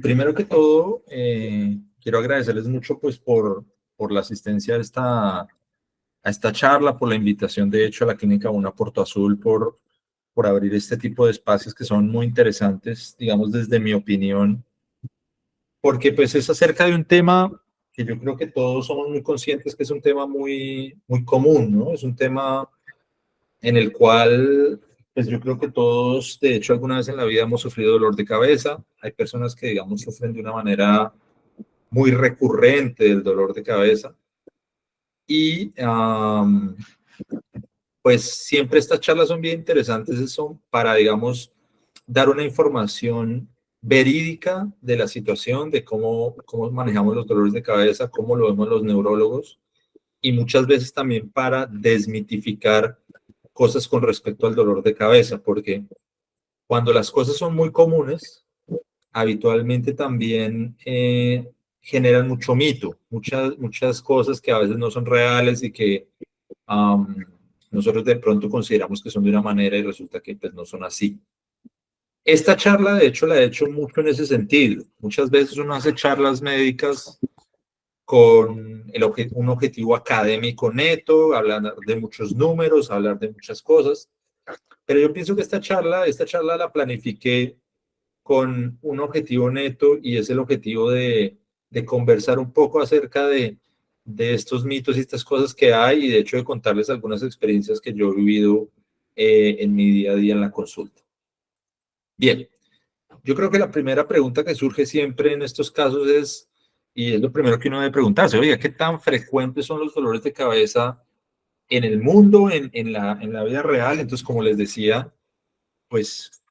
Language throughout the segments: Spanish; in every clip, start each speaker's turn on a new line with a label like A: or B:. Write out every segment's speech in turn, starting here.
A: Primero que todo, quiero agradecerles mucho pues, por la asistencia a esta charla, por la invitación de hecho a la Clínica Una Porto Azul, por abrir este tipo de espacios que son muy interesantes, digamos desde mi opinión, porque pues es acerca de un tema que yo creo que todos somos muy conscientes que es un tema muy común, ¿no? Es un tema en el cual, pues yo creo que todos, de hecho, alguna vez en la vida hemos sufrido dolor de cabeza. Hay personas que, digamos, sufren de una manera muy recurrente del dolor de cabeza. Y pues siempre estas charlas son bien interesantes, son para, digamos, dar una información verídica de la situación, de cómo manejamos los dolores de cabeza, cómo lo vemos los neurólogos, y muchas veces también para desmitificar cosas con respecto al dolor de cabeza, porque cuando las cosas son muy comunes, habitualmente también generan mucho mito, muchas cosas que a veces no son reales y que um, nosotros de pronto consideramos que son de una manera y resulta que pues, no son así. Esta charla, de hecho, la he hecho mucho en ese sentido. Muchas veces uno hace charlas médicas con un objetivo académico neto, hablar de muchos números, hablar de muchas cosas, pero yo pienso que esta charla la planifiqué con un objetivo neto y es el objetivo de conversar un poco acerca de estos mitos y estas cosas que hay y de hecho de contarles algunas experiencias que yo he vivido en mi día a día en la consulta. Bien, yo creo que la primera pregunta que surge siempre en estos casos es, y es lo primero que uno debe preguntarse, oiga, ¿qué tan frecuentes son los dolores de cabeza en el mundo, en la vida real? Entonces, como les decía, pues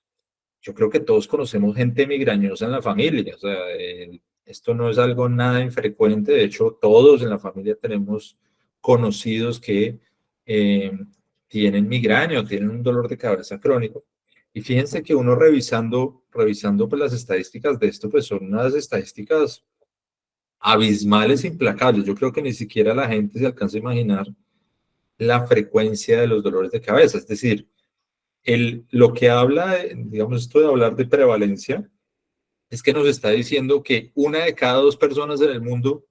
A: yo creo que todos conocemos gente migrañosa en la familia, o sea, esto no es algo nada infrecuente, de hecho todos en la familia tenemos conocidos que eh, tienen migraña o tienen un dolor de cabeza crónico. Y fíjense que uno revisando pues, las estadísticas de esto, pues son unas estadísticas abismales, implacables. Yo creo que ni siquiera la gente se alcanza a imaginar la frecuencia de los dolores de cabeza. Es decir, lo que habla, digamos, esto de hablar de prevalencia, es que nos está diciendo que una de cada dos personas en el mundo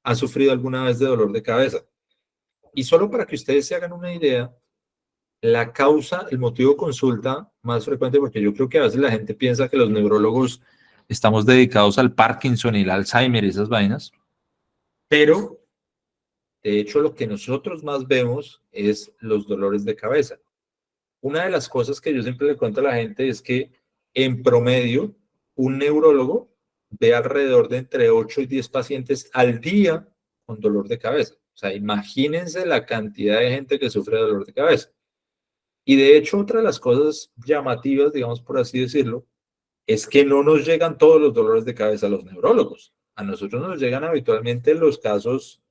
A: ha sufrido alguna vez de dolor de cabeza. Y solo para que ustedes se hagan una idea, la causa, el motivo de consulta más frecuente, porque yo creo que a veces la gente piensa que los neurólogos estamos dedicados al Parkinson y el Alzheimer y esas vainas, pero de hecho lo que nosotros más vemos es los dolores de cabeza. Una de las cosas que yo siempre le cuento a la gente es que en promedio un neurólogo ve alrededor de entre 8 y 10 pacientes al día con dolor de cabeza. O sea, imagínense la cantidad de gente que sufre de dolor de cabeza. Y de hecho, otra de las cosas llamativas, digamos por así decirlo, es que no nos llegan todos los dolores de cabeza a los neurólogos. A nosotros nos llegan habitualmente los casos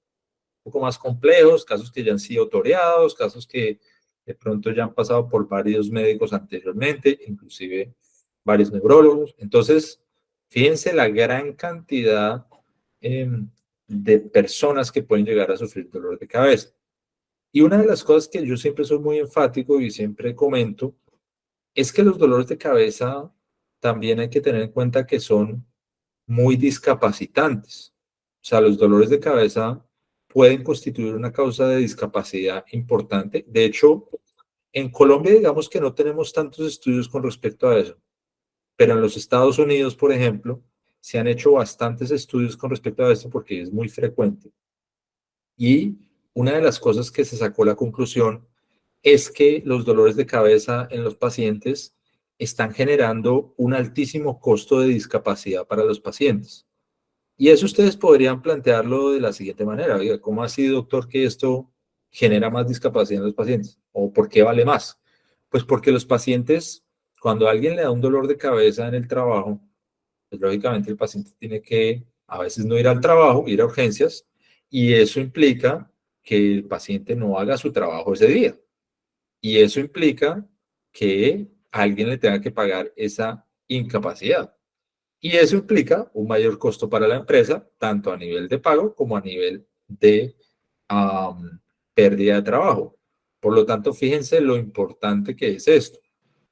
A: un poco más complejos, casos que ya han sido toreados, casos que de pronto ya han pasado por varios médicos anteriormente, inclusive varios neurólogos. Entonces, fíjense la gran cantidad eh, de personas que pueden llegar a sufrir dolor de cabeza. Y una de las cosas que yo siempre soy muy enfático y siempre comento es que los dolores de cabeza también hay que tener en cuenta que son muy discapacitantes. O sea, los dolores de cabeza pueden constituir una causa de discapacidad importante. De hecho, en Colombia, digamos que no tenemos tantos estudios con respecto a eso, pero en los Estados Unidos, por ejemplo, se han hecho bastantes estudios con respecto a esto porque es muy frecuente. Y una de las cosas que se sacó la conclusión es que los dolores de cabeza en los pacientes están generando un altísimo costo de discapacidad para los pacientes. Y eso ustedes podrían plantearlo de la siguiente manera. Oiga, ¿cómo así, doctor, que esto genera más discapacidad en los pacientes? ¿O por qué vale más? Pues porque los pacientes, cuando alguien le da un dolor de cabeza en el trabajo, pues lógicamente el paciente tiene que a veces no ir al trabajo, ir a urgencias, y eso implica que el paciente no haga su trabajo ese día. Y eso implica que alguien le tenga que pagar esa incapacidad. Y eso implica un mayor costo para la empresa, tanto a nivel de pago como a nivel de um, pérdida de trabajo. Por lo tanto, fíjense lo importante que es esto.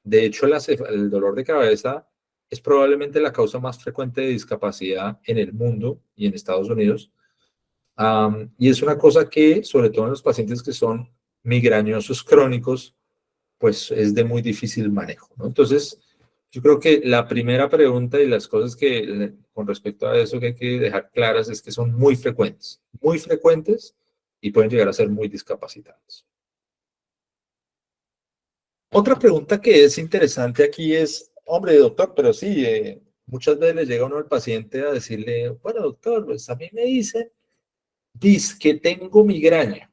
A: De hecho, el dolor de cabeza es probablemente la causa más frecuente de discapacidad en el mundo y en Estados Unidos. Y es una cosa que, sobre todo en los pacientes que son migrañosos crónicos, pues es de muy difícil manejo, ¿no? Entonces, yo creo que la primera pregunta y las cosas que con respecto a eso que hay que dejar claras es que son muy frecuentes y pueden llegar a ser muy discapacitantes. Otra pregunta que es interesante aquí es, hombre, doctor, pero sí, muchas veces le llega uno al paciente a decirle, bueno, doctor, pues a mí me dicen, dice que tengo migraña.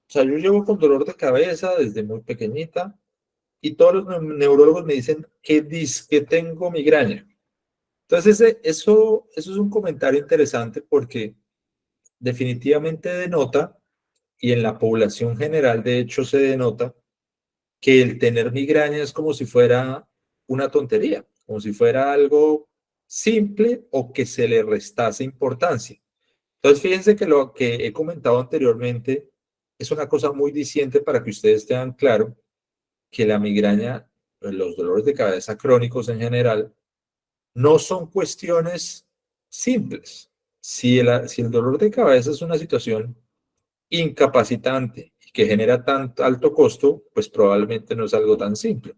A: O sea, yo llevo con dolor de cabeza desde muy pequeñita y todos los neurólogos me dicen que dice que tengo migraña. Entonces, eso es un comentario interesante porque definitivamente denota, y en la población general de hecho se denota, que el tener migraña es como si fuera una tontería, como si fuera algo simple o que se le restase importancia. Entonces, fíjense que lo que he comentado anteriormente es una cosa muy diciente para que ustedes tengan claro que la migraña, los dolores de cabeza crónicos en general, no son cuestiones simples. Si el dolor de cabeza es una situación incapacitante y que genera tan alto costo, pues probablemente no es algo tan simple.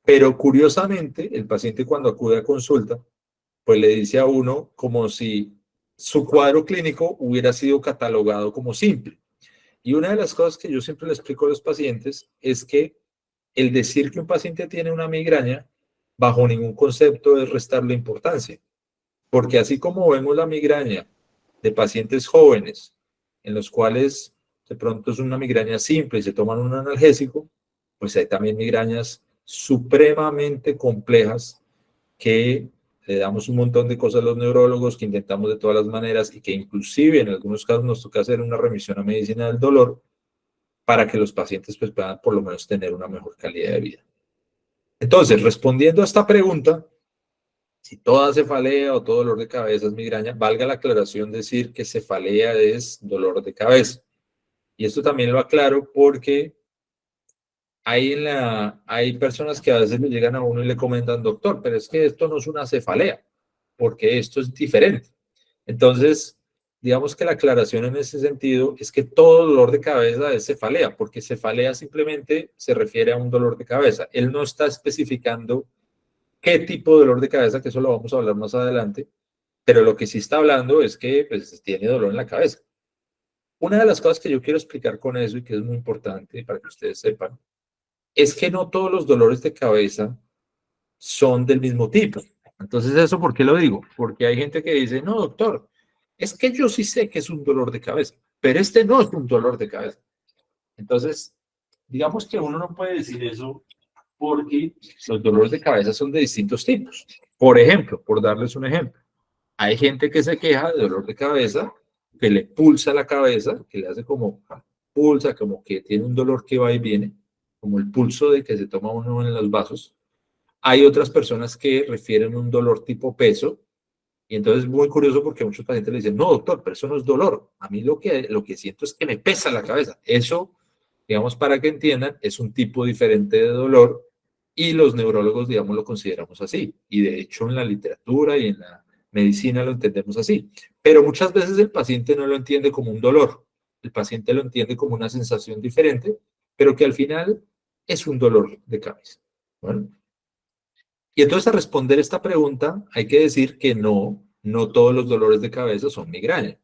A: Pero curiosamente, el paciente cuando acude a consulta, pues le dice a uno como si su cuadro clínico hubiera sido catalogado como simple. Y una de las cosas que yo siempre le explico a los pacientes es que el decir que un paciente tiene una migraña, bajo ningún concepto es restarle importancia. Porque así como vemos la migraña de pacientes jóvenes, en los cuales de pronto es una migraña simple y se toman un analgésico, pues hay también migrañas supremamente complejas que le damos un montón de cosas a los neurólogos, que intentamos de todas las maneras y que inclusive en algunos casos nos toca hacer una remisión a medicina del dolor para que los pacientes pues, puedan por lo menos tener una mejor calidad de vida. Entonces, respondiendo a esta pregunta, si toda cefalea o todo dolor de cabeza es migraña, valga la aclaración decir que cefalea es dolor de cabeza. Y esto también lo aclaro porque hay personas que a veces le llegan a uno y le comentan, doctor, pero es que esto no es una cefalea, porque esto es diferente. Entonces, digamos que la aclaración en ese sentido es que todo dolor de cabeza es cefalea, porque cefalea simplemente se refiere a un dolor de cabeza. Él no está especificando qué tipo de dolor de cabeza, que eso lo vamos a hablar más adelante, pero lo que sí está hablando es que pues, tiene dolor en la cabeza. Una de las cosas que yo quiero explicar con eso y que es muy importante para que ustedes sepan, es que no todos los dolores de cabeza son del mismo tipo. Entonces, ¿eso por qué lo digo? Porque hay gente que dice, no, doctor, es que yo sí sé que es un dolor de cabeza, pero este no es un dolor de cabeza. Entonces, digamos que uno no puede decir eso porque los dolores de cabeza son de distintos tipos. Por ejemplo, por darles un ejemplo, hay gente que se queja de dolor de cabeza, que le pulsa la cabeza, que le hace como pulsa, como que tiene un dolor que va y viene, como el pulso de que se toma uno en los vasos. Hay otras personas que refieren un dolor tipo peso, y entonces es muy curioso porque muchos pacientes le dicen, no, doctor, pero eso no es dolor. A mí lo que siento es que me pesa la cabeza. Eso, digamos, para que entiendan, es un tipo diferente de dolor y los neurólogos, digamos, lo consideramos así. Y de hecho en la literatura y en la medicina lo entendemos así. Pero muchas veces el paciente no lo entiende como un dolor. El paciente lo entiende como una sensación diferente, pero que al final es un dolor de cabeza. Bueno, y entonces a responder esta pregunta hay que decir que no todos los dolores de cabeza son migraña.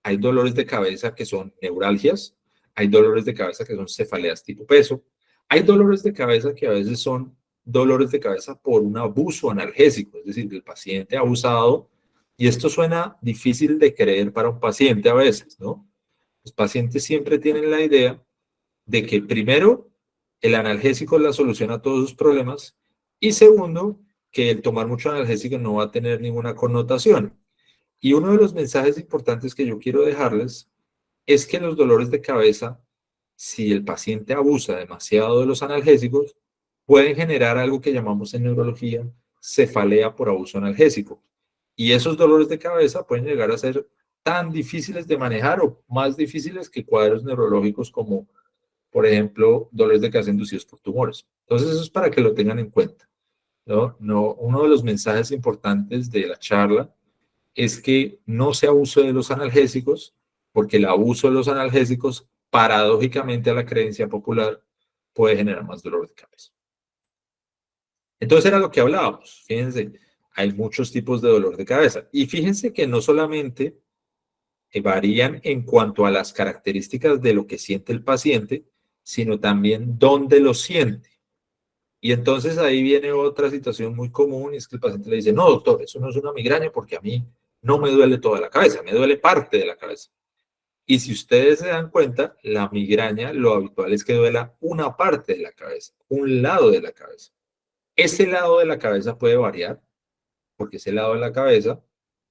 A: Hay dolores de cabeza que son neuralgias, hay dolores de cabeza que son cefaleas tipo peso, hay dolores de cabeza que a veces son dolores de cabeza por un abuso analgésico, es decir, que el paciente ha abusado, y esto suena difícil de creer para un paciente a veces, ¿no? Los pacientes siempre tienen la idea de que primero, el analgésico es la solución a todos sus problemas y segundo, que el tomar mucho analgésico no va a tener ninguna connotación. Y uno de los mensajes importantes que yo quiero dejarles es que los dolores de cabeza, si el paciente abusa demasiado de los analgésicos, pueden generar algo que llamamos en neurología cefalea por abuso analgésico. Y esos dolores de cabeza pueden llegar a ser tan difíciles de manejar o más difíciles que cuadros neurológicos como por ejemplo, dolores de cabeza inducidos por tumores. Entonces, eso es para que lo tengan en cuenta. ¿no? No, uno de los mensajes importantes de la charla es que no se abuse de los analgésicos, porque el abuso de los analgésicos, paradójicamente a la creencia popular, puede generar más dolor de cabeza. Entonces era lo que hablábamos. Fíjense, hay muchos tipos de dolor de cabeza. Y fíjense que no solamente varían en cuanto a las características de lo que siente el paciente, sino también dónde lo siente. Y entonces ahí viene otra situación muy común y es que el paciente le dice, no, doctor, eso no es una migraña porque a mí no me duele toda la cabeza, me duele parte de la cabeza. Y si ustedes se dan cuenta, la migraña lo habitual es que duela una parte de la cabeza, un lado de la cabeza. Ese lado de la cabeza puede variar porque ese lado de la cabeza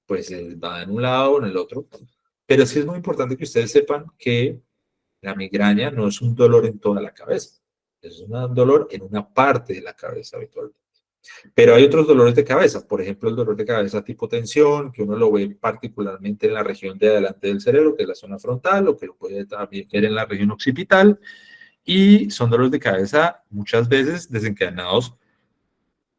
A: pues va en un lado o en el otro. Pero sí es muy importante que ustedes sepan que la migraña no es un dolor en toda la cabeza, es un dolor en una parte de la cabeza habitualmente. Pero hay otros dolores de cabeza, por ejemplo, el dolor de cabeza tipo tensión, que uno lo ve particularmente en la región de adelante del cerebro, que es la zona frontal, o que lo puede también ver en la región occipital, y son dolores de cabeza muchas veces desencadenados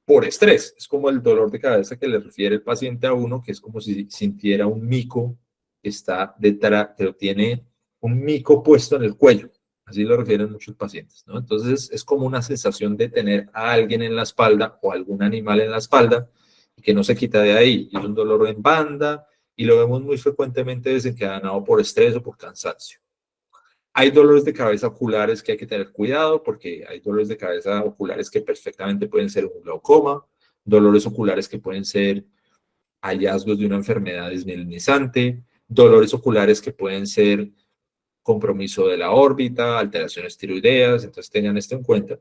A: por estrés. Es como el dolor de cabeza que le refiere el paciente a uno, que es como si sintiera un mico que está detrás, que tiene un mico puesto en el cuello. Así lo refieren muchos pacientes, ¿no? Entonces es como una sensación de tener a alguien en la espalda o algún animal en la espalda que no se quita de ahí. Y es un dolor en banda y lo vemos muy frecuentemente desencadenado por estrés o por cansancio. Hay dolores de cabeza oculares que hay que tener cuidado porque hay dolores de cabeza oculares que perfectamente pueden ser un glaucoma, dolores oculares que pueden ser hallazgos de una enfermedad desmielinizante, dolores oculares que pueden ser compromiso de la órbita, alteraciones tiroideas, entonces tengan esto en cuenta.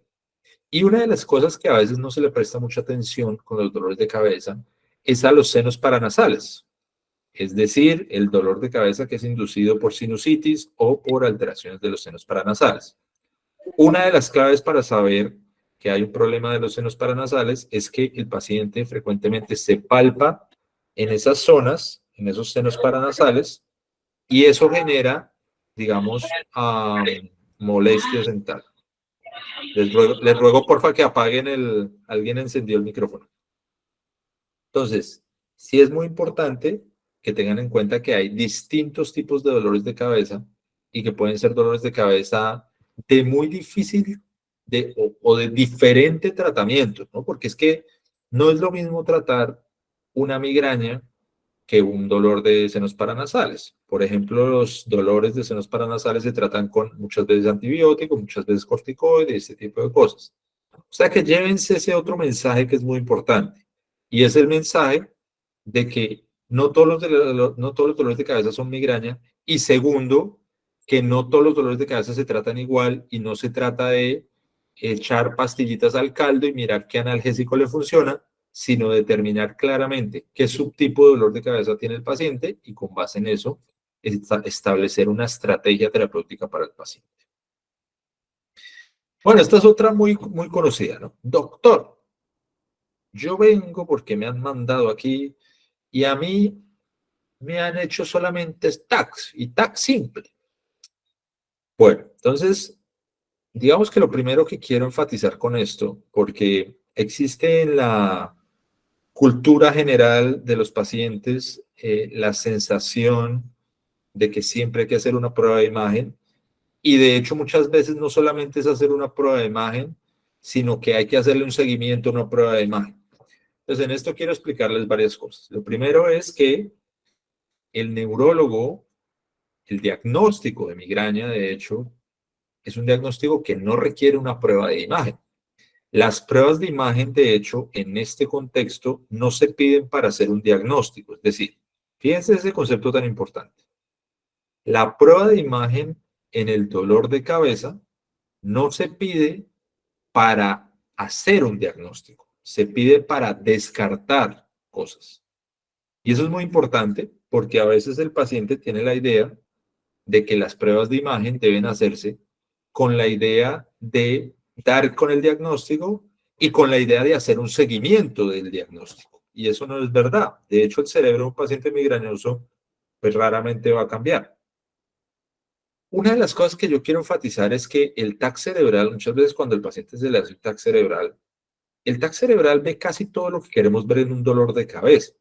A: Y una de las cosas que a veces no se le presta mucha atención con los dolores de cabeza es a los senos paranasales, es decir, el dolor de cabeza que es inducido por sinusitis o por alteraciones de los senos paranasales. Una de las claves para saber que hay un problema de los senos paranasales es que el paciente frecuentemente se palpa en esas zonas, en esos senos paranasales, y eso genera, digamos, molestias dental. Les ruego porfa que apaguen alguien encendió el micrófono. Entonces, sí es muy importante que tengan en cuenta que hay distintos tipos de dolores de cabeza y que pueden ser dolores de cabeza de muy difícil o de diferente tratamiento, ¿no? Porque es que no es lo mismo tratar una migraña que un dolor de senos paranasales. Por ejemplo, los dolores de senos paranasales se tratan con muchas veces antibióticos, muchas veces corticoides, este tipo de cosas. O sea que llévense ese otro mensaje que es muy importante. Y es el mensaje de que no todos los dolores de cabeza son migraña. Y segundo, que no todos los dolores de cabeza se tratan igual y no se trata de echar pastillitas al caldo y mirar qué analgésico le funciona, sino determinar claramente qué subtipo de dolor de cabeza tiene el paciente y con base en eso establecer una estrategia terapéutica para el paciente. Bueno, esta es otra muy, muy conocida, ¿no? Doctor, yo vengo porque me han mandado aquí y a mí me han hecho solamente tags y tags simple. Bueno, entonces, digamos que lo primero que quiero enfatizar con esto, porque existe en la cultura general de los pacientes la sensación de que siempre hay que hacer una prueba de imagen y de hecho muchas veces no solamente es hacer una prueba de imagen, sino que hay que hacerle un seguimiento a una prueba de imagen. Entonces, en esto quiero explicarles varias cosas. Lo primero es que el neurólogo, el diagnóstico de migraña, de hecho, es un diagnóstico que no requiere una prueba de imagen. Las pruebas de imagen, de hecho, en este contexto, no se piden para hacer un diagnóstico. Es decir, fíjense ese concepto tan importante. La prueba de imagen en el dolor de cabeza no se pide para hacer un diagnóstico, se pide para descartar cosas. Y eso es muy importante porque a veces el paciente tiene la idea de que las pruebas de imagen deben hacerse con la idea de dar con el diagnóstico y con la idea de hacer un seguimiento del diagnóstico. Y eso no es verdad. De hecho, el cerebro de un paciente migrañoso pues raramente va a cambiar. Una de las cosas que yo quiero enfatizar es que el TAC cerebral, muchas veces cuando el paciente se le hace un TAC cerebral, El TAC cerebral ve casi todo lo que queremos ver en un dolor de cabeza.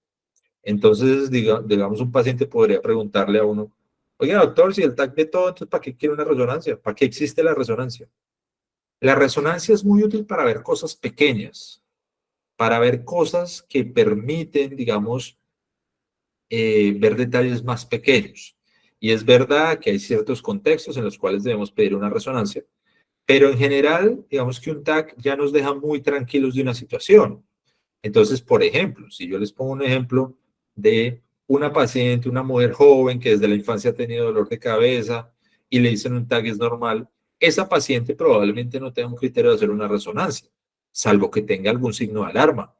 A: Entonces, digamos, un paciente podría preguntarle a uno, oiga, doctor, si el TAC ve todo, entonces ¿para qué quiere una resonancia? ¿Para qué existe la resonancia? La resonancia es muy útil para ver cosas pequeñas, para ver cosas que permiten, digamos, ver detalles más pequeños. Y es verdad que hay ciertos contextos en los cuales debemos pedir una resonancia, pero en general, digamos que un TAC ya nos deja muy tranquilos de una situación. Entonces, por ejemplo, si yo les pongo un ejemplo de una paciente, una mujer joven que desde la infancia ha tenido dolor de cabeza y le dicen un TAC es normal, esa paciente probablemente no tenga un criterio de hacer una resonancia, salvo que tenga algún signo de alarma,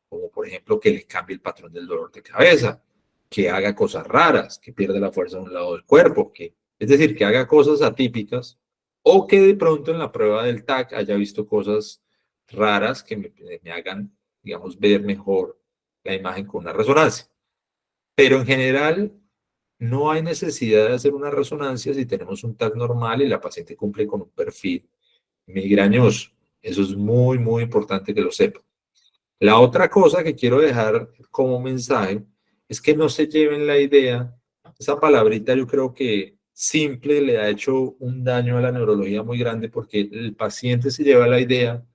A: como por ejemplo que le cambie el patrón del dolor de cabeza, que haga cosas raras, que pierda la fuerza de un lado del cuerpo, es decir, que haga cosas atípicas o que de pronto en la prueba del TAC haya visto cosas raras que me hagan, digamos, ver mejor la imagen con una resonancia. Pero en general no hay necesidad de hacer una resonancia si tenemos un TAC normal y la paciente cumple con un perfil migrañoso. Eso es muy, muy importante que lo sepan. La otra cosa que quiero dejar como mensaje es que no se lleven la idea, esa palabrita yo creo que simple le ha hecho un daño a la neurología muy grande porque el paciente se lleva la idea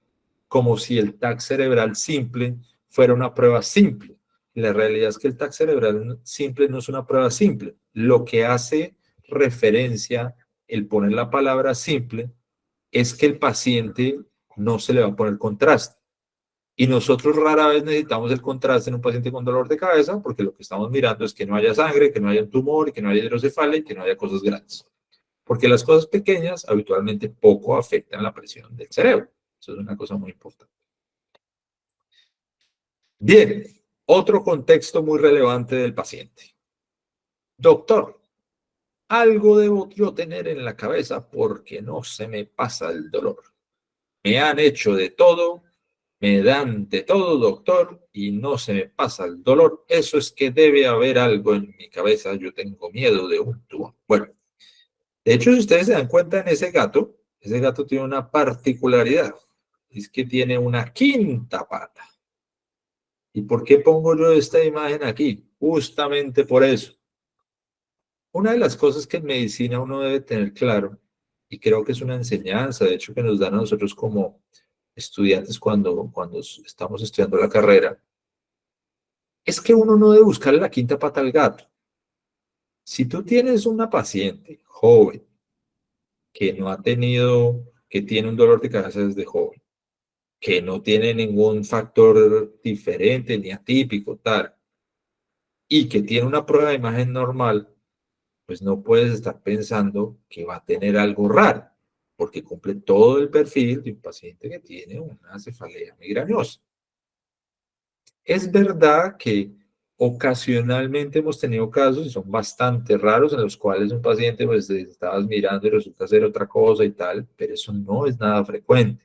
A: como si el TAC cerebral simple fuera una prueba simple. Y la realidad es que el TAC cerebral simple no es una prueba simple. Lo que hace referencia el poner la palabra simple es que el paciente no se le va a poner contraste. Y nosotros rara vez necesitamos el contraste en un paciente con dolor de cabeza porque lo que estamos mirando es que no haya sangre, que no haya un tumor, que no haya hidrocefalia y que no haya cosas grandes. Porque las cosas pequeñas habitualmente poco afectan la presión del cerebro. Eso es una cosa muy importante. Bien, otro contexto muy relevante del paciente. Doctor, algo debo yo tener en la cabeza porque no se me pasa el dolor. Me han hecho de todo, me dan de todo, doctor, y no se me pasa el dolor. Eso es que debe haber algo en mi cabeza. Yo tengo miedo de un tumor. Bueno, de hecho, si ustedes se dan cuenta en ese gato tiene una particularidad. Es que tiene una quinta pata. ¿Y por qué pongo yo esta imagen aquí? Justamente por eso. Una de las cosas que en medicina uno debe tener claro, y creo que es una enseñanza, de hecho, que nos dan a nosotros como estudiantes cuando estamos estudiando la carrera, es que uno no debe buscar la quinta pata al gato. Si tú tienes una paciente joven que no ha tenido, que tiene un dolor de cabeza desde joven, que no tiene ningún factor diferente ni atípico, tal, y que tiene una prueba de imagen normal, pues no puedes estar pensando que va a tener algo raro, porque cumple todo el perfil de un paciente que tiene una cefalea migrañosa. Es verdad que ocasionalmente hemos tenido casos, y son bastante raros, en los cuales un paciente pues estabas mirando y resulta ser otra cosa y tal, pero eso no es nada frecuente.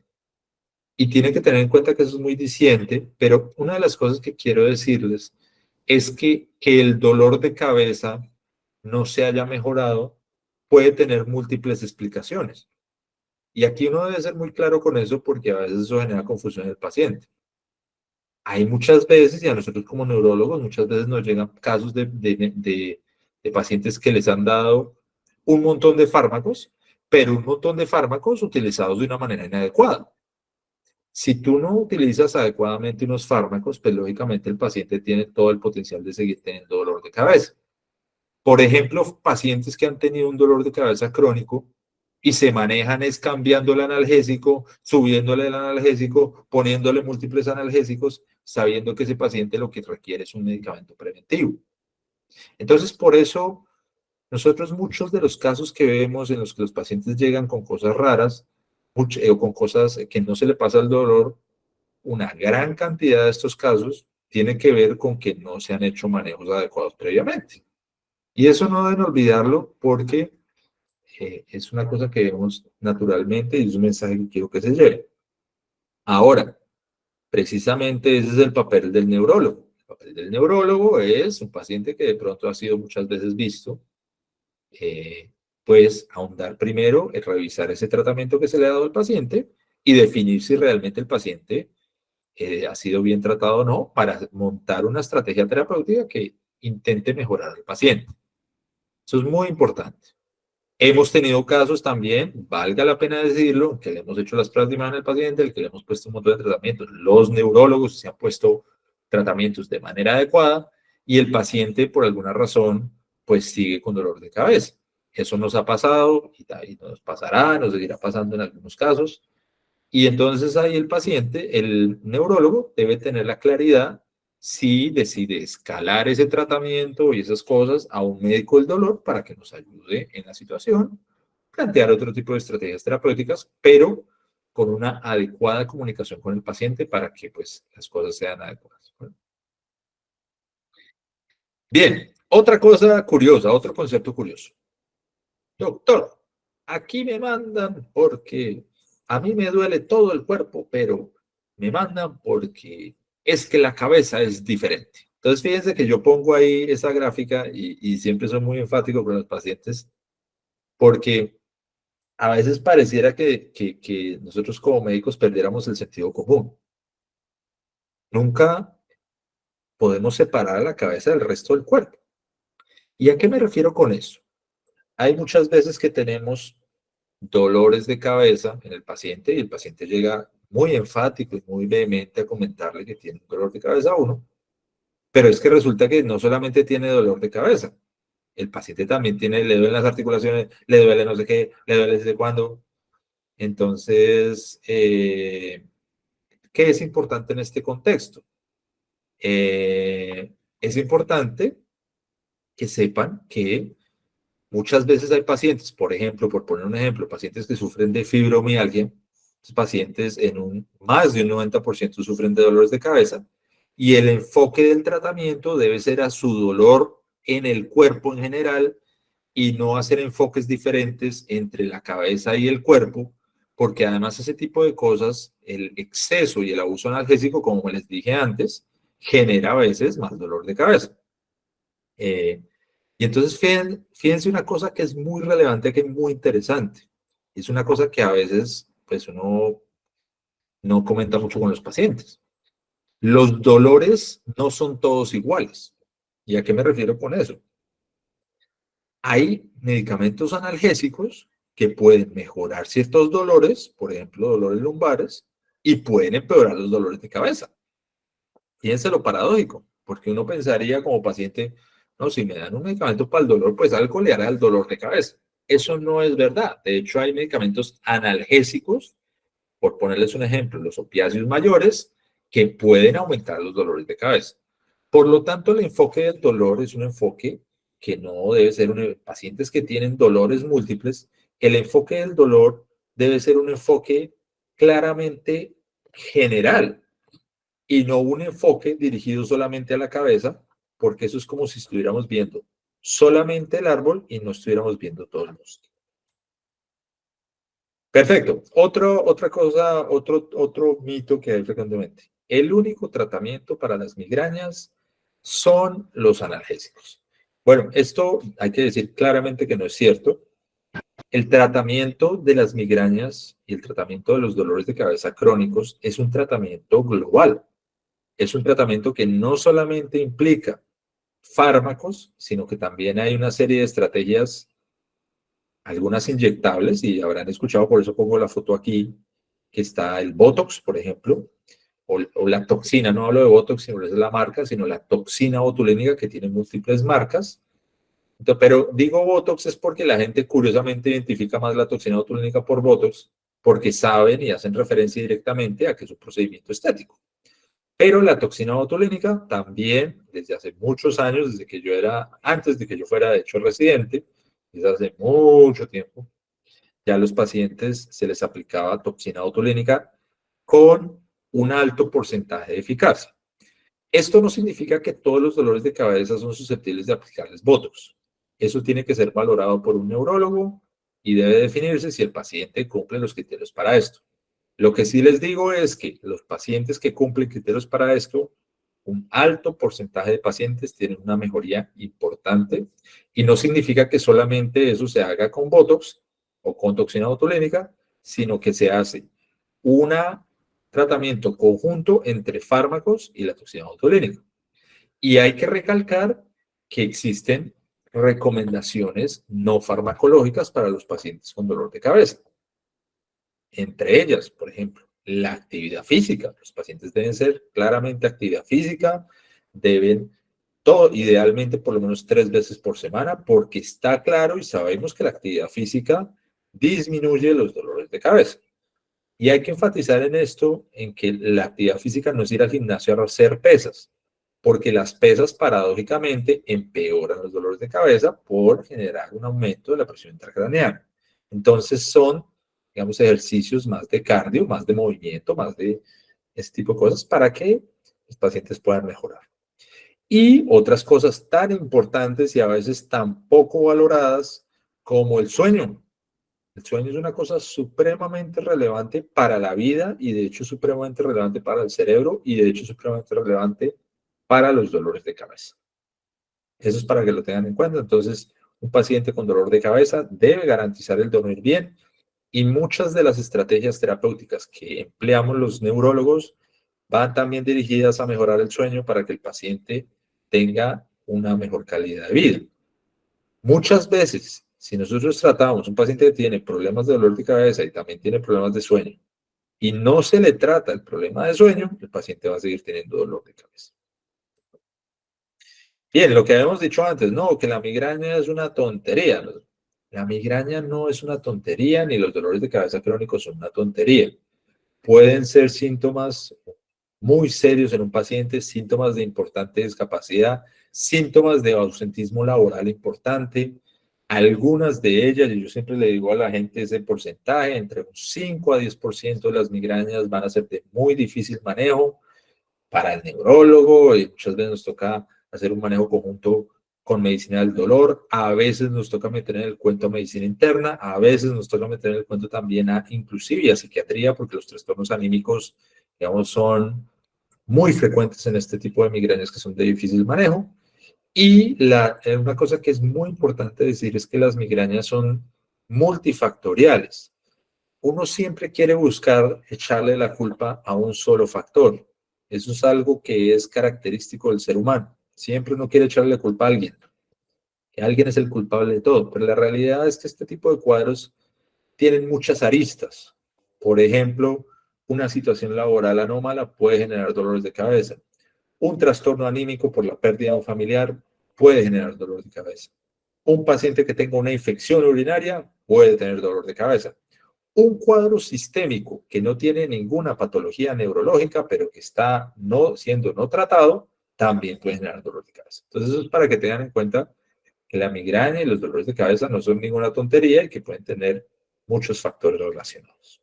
A: Y tienen que tener en cuenta que eso es muy diciente, pero una de las cosas que quiero decirles es que el dolor de cabeza no se haya mejorado puede tener múltiples explicaciones. Y aquí uno debe ser muy claro con eso porque a veces eso genera confusión en el paciente. Hay muchas veces, y a nosotros como neurólogos, muchas veces nos llegan casos de pacientes que les han dado un montón de fármacos, pero un montón de fármacos utilizados de una manera inadecuada. Si tú no utilizas adecuadamente unos fármacos, pues lógicamente el paciente tiene todo el potencial de seguir teniendo dolor de cabeza. Por ejemplo, pacientes que han tenido un dolor de cabeza crónico y se manejan es cambiando el analgésico, subiéndole el analgésico, poniéndole múltiples analgésicos, sabiendo que ese paciente lo que requiere es un medicamento preventivo. Entonces, por eso, nosotros muchos de los casos que vemos en los que los pacientes llegan con cosas raras o con cosas que no se le pasa el dolor, una gran cantidad de estos casos tiene que ver con que no se han hecho manejos adecuados previamente. Y eso no deben olvidarlo porque es una cosa que vemos naturalmente y es un mensaje que quiero que se lleve. Ahora, precisamente ese es el papel del neurólogo. El papel del neurólogo es un paciente que de pronto ha sido muchas veces visto, eh, pues ahondar primero en revisar ese tratamiento que se le ha dado al paciente y definir si realmente el paciente ha sido bien tratado o no, para montar una estrategia terapéutica que intente mejorar al paciente. Eso es muy importante. Hemos tenido casos también, valga la pena decirlo, que le hemos hecho las pruebas de imagen al paciente, el que le hemos puesto un montón de tratamientos. Los neurólogos se han puesto tratamientos de manera adecuada y el paciente, por alguna razón, pues sigue con dolor de cabeza. Eso nos ha pasado y nos pasará, nos seguirá pasando en algunos casos. Y entonces ahí el paciente, el neurólogo, debe tener la claridad si decide escalar ese tratamiento y esas cosas a un médico del dolor para que nos ayude en la situación, plantear otro tipo de estrategias terapéuticas, pero con una adecuada comunicación con el paciente para que pues las cosas sean adecuadas. Bueno. Bien, otra cosa curiosa, otro concepto curioso. Doctor, aquí me mandan porque a mí me duele todo el cuerpo, pero me mandan porque es que la cabeza es diferente. Entonces, fíjense que yo pongo ahí esa gráfica y siempre soy muy enfático con los pacientes porque a veces pareciera que nosotros como médicos perdiéramos el sentido común. Nunca podemos separar a la cabeza del resto del cuerpo. ¿Y a qué me refiero con eso? Hay muchas veces que tenemos dolores de cabeza en el paciente y el paciente llega muy enfático y muy vehemente a comentarle que tiene un dolor de cabeza a uno, pero es que resulta que no solamente tiene dolor de cabeza, el paciente también tiene, le duelen las articulaciones, le duele no sé qué, le duele desde cuándo. Entonces, ¿qué es importante en este contexto? Es importante que sepan que muchas veces hay pacientes, por ejemplo, por poner un ejemplo, pacientes que sufren de fibromialgia, pacientes en un más de un 90% sufren de dolores de cabeza y el enfoque del tratamiento debe ser a su dolor en el cuerpo en general y no hacer enfoques diferentes entre la cabeza y el cuerpo, porque además ese tipo de cosas, el exceso y el abuso analgésico, como les dije antes, genera a veces más dolor de cabeza. Y entonces fíjense una cosa que es muy relevante, que es muy interesante. Es una cosa que a veces pues uno no comenta mucho con los pacientes. Los dolores no son todos iguales. ¿Y a qué me refiero con eso? Hay medicamentos analgésicos que pueden mejorar ciertos dolores, por ejemplo, dolores lumbares, y pueden empeorar los dolores de cabeza. Fíjense lo paradójico, porque uno pensaría como paciente, no, si me dan un medicamento para el dolor, pues algo le hará el dolor de cabeza. Eso no es verdad. De hecho, hay medicamentos analgésicos, por ponerles un ejemplo, los opiáceos mayores, que pueden aumentar los dolores de cabeza. Por lo tanto, el enfoque del dolor es un enfoque que no debe ser pacientes que tienen dolores múltiples. El enfoque del dolor debe ser un enfoque claramente general y no un enfoque dirigido solamente a la cabeza, porque eso es como si estuviéramos viendo solamente el árbol y no estuviéramos viendo todo el bosque. Perfecto. Otra cosa, otro mito que hay frecuentemente. El único tratamiento para las migrañas son los analgésicos. Bueno, esto hay que decir claramente que no es cierto. El tratamiento de las migrañas y el tratamiento de los dolores de cabeza crónicos es un tratamiento global. Es un tratamiento que no solamente implica fármacos, sino que también hay una serie de estrategias, algunas inyectables, y habrán escuchado, por eso pongo la foto aquí, que está el Botox, por ejemplo, o la toxina, no hablo de Botox, sino es la marca, sino la toxina botulínica, que tiene múltiples marcas. Entonces, pero digo Botox es porque la gente curiosamente identifica más la toxina botulínica por Botox, porque saben y hacen referencia directamente a que es un procedimiento estético. Pero la toxina botulínica también, desde hace muchos años, desde que yo era, antes de que yo fuera de hecho residente, desde hace mucho tiempo, ya a los pacientes se les aplicaba toxina botulínica con un alto porcentaje de eficacia. Esto no significa que todos los dolores de cabeza son susceptibles de aplicarles Botox. Eso tiene que ser valorado por un neurólogo y debe definirse si el paciente cumple los criterios para esto. Lo que sí les digo es que los pacientes que cumplen criterios para esto, un alto porcentaje de pacientes tienen una mejoría importante y no significa que solamente eso se haga con Botox o con toxina botulínica, sino que se hace una tratamiento conjunto entre fármacos y la toxina botulínica. Y hay que recalcar que existen recomendaciones no farmacológicas para los pacientes con dolor de cabeza. Entre ellas, por ejemplo, la actividad física. Los pacientes deben ser claramente actividad física, deben todo, idealmente por lo menos 3 veces por semana, porque está claro y sabemos que la actividad física disminuye los dolores de cabeza. Y hay que enfatizar en esto, en que la actividad física no es ir al gimnasio a hacer pesas, porque las pesas paradójicamente empeoran los dolores de cabeza por generar un aumento de la presión intracraneal. Entonces son, digamos, ejercicios más de cardio, más de movimiento, más de este tipo de cosas para que los pacientes puedan mejorar. Y otras cosas tan importantes y a veces tan poco valoradas como el sueño. El sueño es una cosa supremamente relevante para la vida y de hecho supremamente relevante para el cerebro y de hecho supremamente relevante para los dolores de cabeza. Eso es para que lo tengan en cuenta. Entonces, un paciente con dolor de cabeza debe garantizar el dormir bien y muchas de las estrategias terapéuticas que empleamos los neurólogos van también dirigidas a mejorar el sueño para que el paciente tenga una mejor calidad de vida. Muchas veces, si nosotros tratamos un paciente que tiene problemas de dolor de cabeza y también tiene problemas de sueño, y no se le trata el problema de sueño, el paciente va a seguir teniendo dolor de cabeza. Bien, lo que habíamos dicho antes, no, que la migraña es una tontería. La migraña no es una tontería, ni los dolores de cabeza crónicos son una tontería. Pueden ser síntomas muy serios en un paciente, síntomas de importante discapacidad, síntomas de ausentismo laboral importante. Algunas de ellas, y yo siempre le digo a la gente ese porcentaje, entre un 5 a 10% de las migrañas van a ser de muy difícil manejo para el neurólogo y muchas veces nos toca hacer un manejo conjunto con medicina del dolor, a veces nos toca meter en el cuento a medicina interna, a veces nos toca meter en el cuento también a inclusive a psiquiatría, porque los trastornos anímicos, digamos, son muy frecuentes en este tipo de migrañas que son de difícil manejo. Y una cosa que es muy importante decir es que las migrañas son multifactoriales. Uno siempre quiere buscar echarle la culpa a un solo factor. Eso es algo que es característico del ser humano. Siempre uno quiere echarle la culpa a alguien, que alguien es el culpable de todo, pero la realidad es que este tipo de cuadros tienen muchas aristas. Por ejemplo, una situación laboral anómala puede generar dolores de cabeza. Un trastorno anímico por la pérdida de un familiar puede generar dolor de cabeza. Un paciente que tenga una infección urinaria puede tener dolor de cabeza. Un cuadro sistémico que no tiene ninguna patología neurológica, pero que está siendo no tratado, también puede generar dolor de cabeza. Entonces, eso es para que tengan en cuenta que la migraña y los dolores de cabeza no son ninguna tontería y que pueden tener muchos factores relacionados.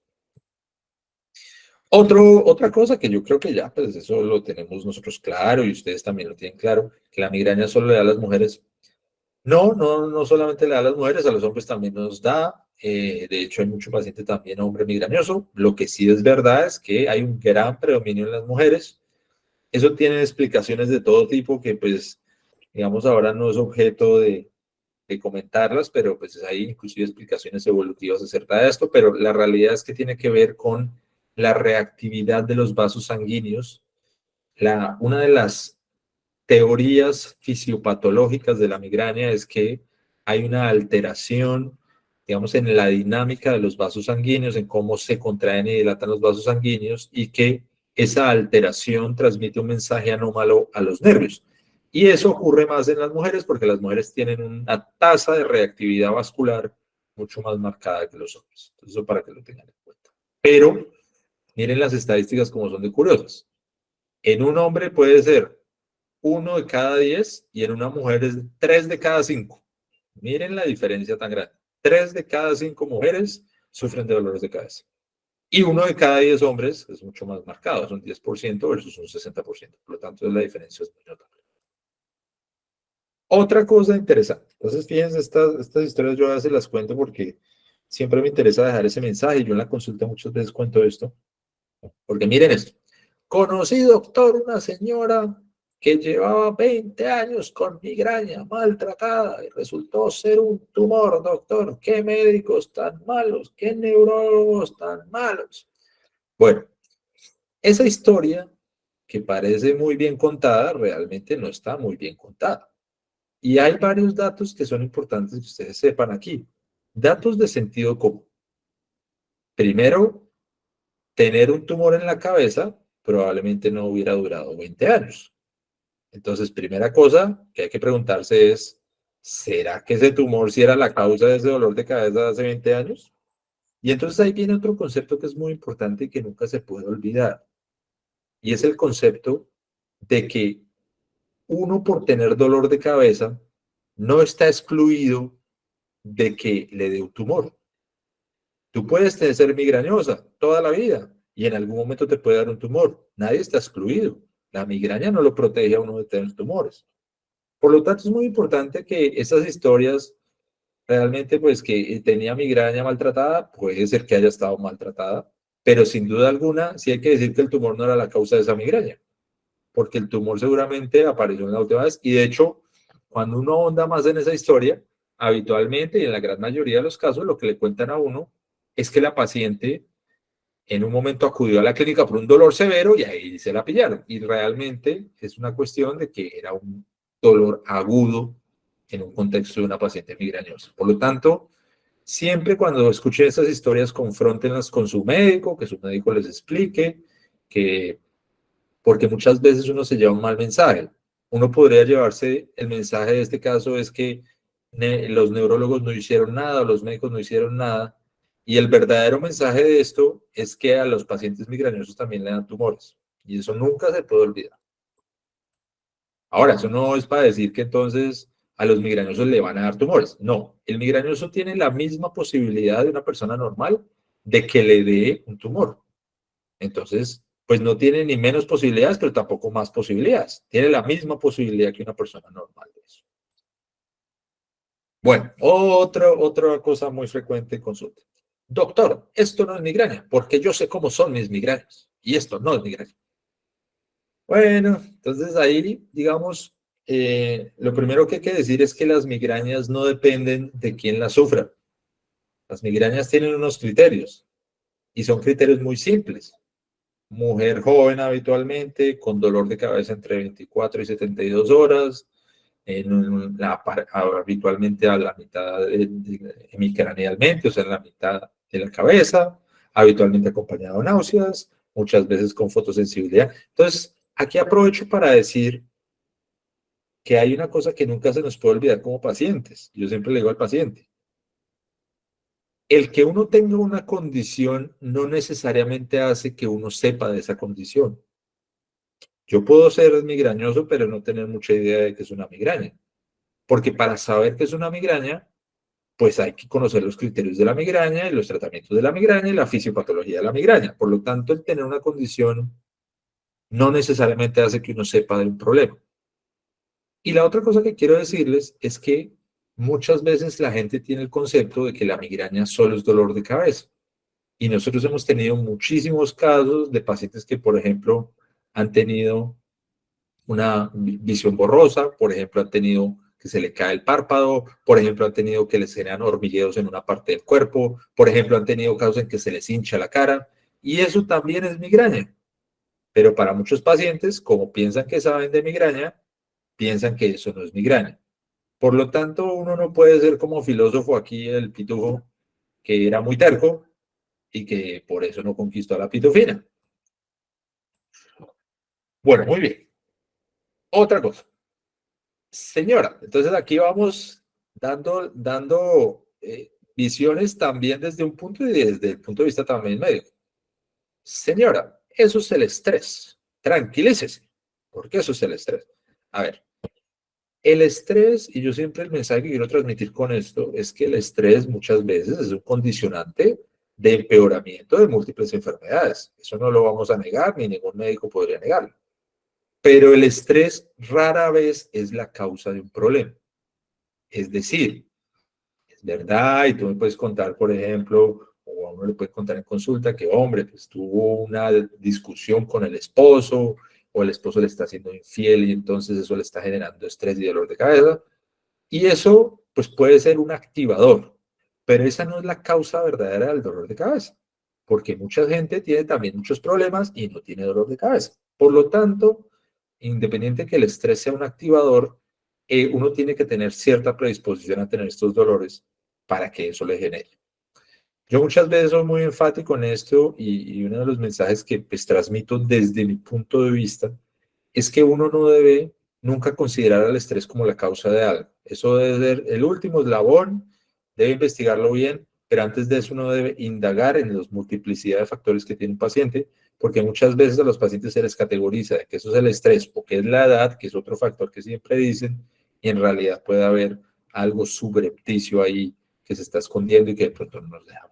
A: Otra cosa que yo creo que ya, pues eso lo tenemos nosotros claro y ustedes también lo tienen claro, que la migraña solo le da a las mujeres. No solamente le da a las mujeres, a los hombres también nos da. De hecho, hay mucho paciente también hombre migrañoso. Lo que sí es verdad es que hay un gran predominio en las mujeres. Eso tiene explicaciones de todo tipo que, pues, digamos, ahora no es objeto de comentarlas, pero pues hay inclusive explicaciones evolutivas acerca de esto, pero la realidad es que tiene que ver con la reactividad de los vasos sanguíneos. Una de las teorías fisiopatológicas de la migraña es que hay una alteración, digamos, en la dinámica de los vasos sanguíneos, en cómo se contraen y dilatan los vasos sanguíneos y que esa alteración transmite un mensaje anómalo a los nervios. Y eso ocurre más en las mujeres porque las mujeres tienen una tasa de reactividad vascular mucho más marcada que los hombres. Entonces, eso para que lo tengan en cuenta. Pero miren las estadísticas como son de curiosas. En un hombre puede ser 1 de cada 10 y en una mujer es 3 de cada 5. Miren la diferencia tan grande. 3 de cada 5 mujeres sufren de dolores de cabeza. Y 1 de cada 10 hombres es mucho más marcado, es un 10% versus un 60%. Por lo tanto, la diferencia es muy notable. Otra cosa interesante. Entonces, fíjense, estas historias yo a veces las cuento porque siempre me interesa dejar ese mensaje. Yo en la consulta muchas veces cuento esto. Porque miren esto. Conocí, doctor, una señora que llevaba 20 años con migraña maltratada y resultó ser un tumor, doctor. ¿Qué médicos tan malos? ¿Qué neurólogos tan malos? Bueno, Esa historia, que parece muy bien contada, realmente no está muy bien contada. Y hay varios datos que son importantes que ustedes sepan aquí. Datos de sentido común. Primero, tener un tumor en la cabeza probablemente no hubiera durado 20 años. Entonces, primera cosa que hay que preguntarse es, ¿será que ese tumor sí era la causa de ese dolor de cabeza de hace 20 años? Y entonces ahí viene otro concepto que es muy importante y que nunca se puede olvidar. Y es el concepto de que uno por tener dolor de cabeza no está excluido de que le dé un tumor. Tú puedes ser migrañosa toda la vida y en algún momento te puede dar un tumor. Nadie está excluido. La migraña no lo protege a uno de tener tumores. Por lo tanto, es muy importante que esas historias realmente, pues que tenía migraña maltratada, puede ser que haya estado maltratada, pero sin duda alguna sí hay que decir que el tumor no era la causa de esa migraña, porque el tumor seguramente apareció en la última vez y de hecho, cuando uno ahonda más en esa historia, habitualmente y en la gran mayoría de los casos, lo que le cuentan a uno es que la paciente en un momento acudió a la clínica por un dolor severo y ahí se la pillaron. Y realmente es una cuestión de que era un dolor agudo en un contexto de una paciente migrañosa. Por lo tanto, siempre cuando escuchen estas historias, confróntenlas con su médico, que su médico les explique, que porque muchas veces uno se lleva un mal mensaje. Uno podría llevarse, el mensaje de este caso es que los neurólogos no hicieron nada, los médicos no hicieron nada, y el verdadero mensaje de esto es que a los pacientes migrañosos también le dan tumores, y eso nunca se puede olvidar. Ahora, eso no es para decir que entonces a los migrañosos le van a dar tumores. No, el migrañoso tiene la misma posibilidad de una persona normal de que le dé un tumor. Entonces, pues no tiene ni menos posibilidades, pero tampoco más posibilidades. Tiene la misma posibilidad que una persona normal de eso. Bueno, otra cosa muy frecuente en consulta. Doctor, esto no es migraña, porque yo sé cómo son mis migrañas y esto no es migraña. Bueno, entonces ahí, digamos, lo primero que hay que decir es que las migrañas no dependen de quién las sufra. Las migrañas tienen unos criterios y son criterios muy simples. Mujer joven habitualmente, con dolor de cabeza entre 24 y 72 horas, habitualmente a la mitad hemicranealmente, o sea, en la mitad de la cabeza, habitualmente acompañado de náuseas, muchas veces con fotosensibilidad. Entonces, aquí aprovecho para decir que hay una cosa que nunca se nos puede olvidar como pacientes. Yo siempre le digo al paciente, el que uno tenga una condición no necesariamente hace que uno sepa de esa condición. Yo puedo ser migrañoso, pero no tener mucha idea de que es una migraña. Porque para saber que es una migraña, pues hay que conocer los criterios de la migraña y los tratamientos de la migraña y la fisiopatología de la migraña. Por lo tanto, el tener una condición no necesariamente hace que uno sepa de un problema. Y la otra cosa que quiero decirles es que muchas veces la gente tiene el concepto de que la migraña solo es dolor de cabeza. Y nosotros hemos tenido muchísimos casos de pacientes que, por ejemplo, han tenido una visión borrosa, por ejemplo, han tenido que se le cae el párpado, por ejemplo, han tenido que les generan hormigueos en una parte del cuerpo, por ejemplo, han tenido casos en que se les hincha la cara, y eso también es migraña. Pero para muchos pacientes, como piensan que saben de migraña, piensan que eso no es migraña. Por lo tanto, uno no puede ser como filósofo aquí, el pitufo, que era muy terco y que por eso no conquistó a la pitufina. Bueno, muy bien. Otra cosa. Señora, entonces aquí vamos dando visiones también desde un punto y desde el punto de vista también médico. Señora, eso es el estrés. Tranquilícese, porque eso es el estrés. A ver, el estrés, y yo siempre el mensaje que quiero transmitir con esto, es que el estrés muchas veces es un condicionante de empeoramiento de múltiples enfermedades. Eso no lo vamos a negar, ni ningún médico podría negarlo. Pero el estrés rara vez es la causa de un problema. Es decir, es verdad, y tú me puedes contar, por ejemplo, o a uno le puede contar en consulta que, hombre, pues tuvo una discusión con el esposo, o el esposo le está siendo infiel y entonces eso le está generando estrés y dolor de cabeza. Y eso, pues puede ser un activador, pero esa no es la causa verdadera del dolor de cabeza. porque mucha gente tiene también muchos problemas y no tiene dolor de cabeza. Por lo tanto, independiente que el estrés sea un activador, uno tiene que tener cierta predisposición a tener estos dolores para que eso le genere. Yo muchas veces soy muy enfático en esto y uno de los mensajes que pues, transmito desde mi punto de vista es que uno no debe nunca considerar al estrés como la causa de algo. Eso debe ser el último eslabón, debe investigarlo bien, pero antes de eso uno debe indagar en la multiplicidad de factores que tiene un paciente, porque muchas veces a los pacientes se les categoriza de que eso es el estrés o que es la edad, que es otro factor que siempre dicen, y en realidad puede haber algo subrepticio ahí que se está escondiendo y que de pronto no nos deja.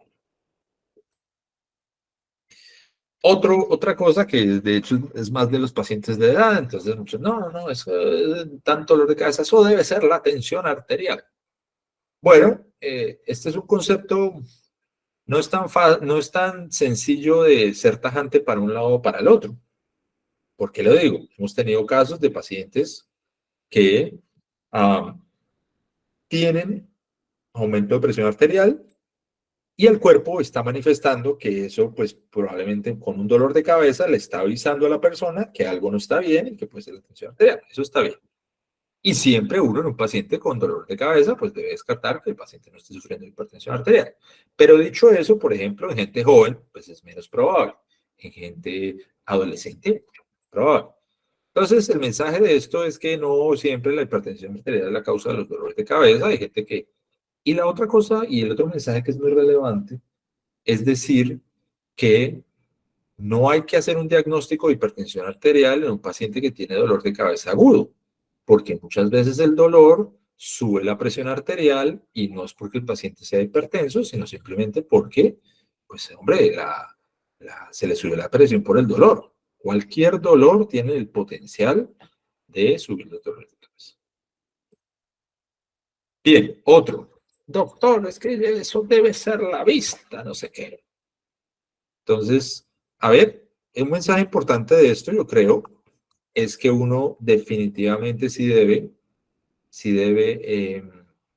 A: Otra cosa que de hecho es más de los pacientes de edad, entonces muchos, no, eso, tanto dolor de cabeza, eso debe ser la tensión arterial. Bueno, este es un concepto, no es tan sencillo de ser tajante para un lado o para el otro. ¿Por qué lo digo? Hemos tenido casos de pacientes que um, tienen aumento de presión arterial y el cuerpo está manifestando que eso, pues probablemente con un dolor de cabeza le está avisando a la persona que algo no está bien y que puede ser la tensión arterial. Eso está bien. Y siempre uno en un paciente con dolor de cabeza, pues debe descartar que el paciente no esté sufriendo de hipertensión arterial. Pero dicho eso, por ejemplo, en gente joven, pues es menos probable. En gente adolescente, mucho más probable. Entonces, el mensaje de esto es que no siempre la hipertensión arterial es la causa de los dolores de cabeza. Hay gente que... Y la otra cosa, y el otro mensaje que es muy relevante, es decir, que no hay que hacer un diagnóstico de hipertensión arterial en un paciente que tiene dolor de cabeza agudo, porque muchas veces el dolor sube la presión arterial y no es porque el paciente sea hipertenso, sino simplemente porque, pues, hombre, se le sube la presión por el dolor. Cualquier dolor tiene el potencial de subir los dolores de cabeza. Bien, otro. Doctor, es que eso debe ser la vista, no sé qué. Entonces, a ver, un mensaje importante de esto, yo creo, es que uno definitivamente sí debe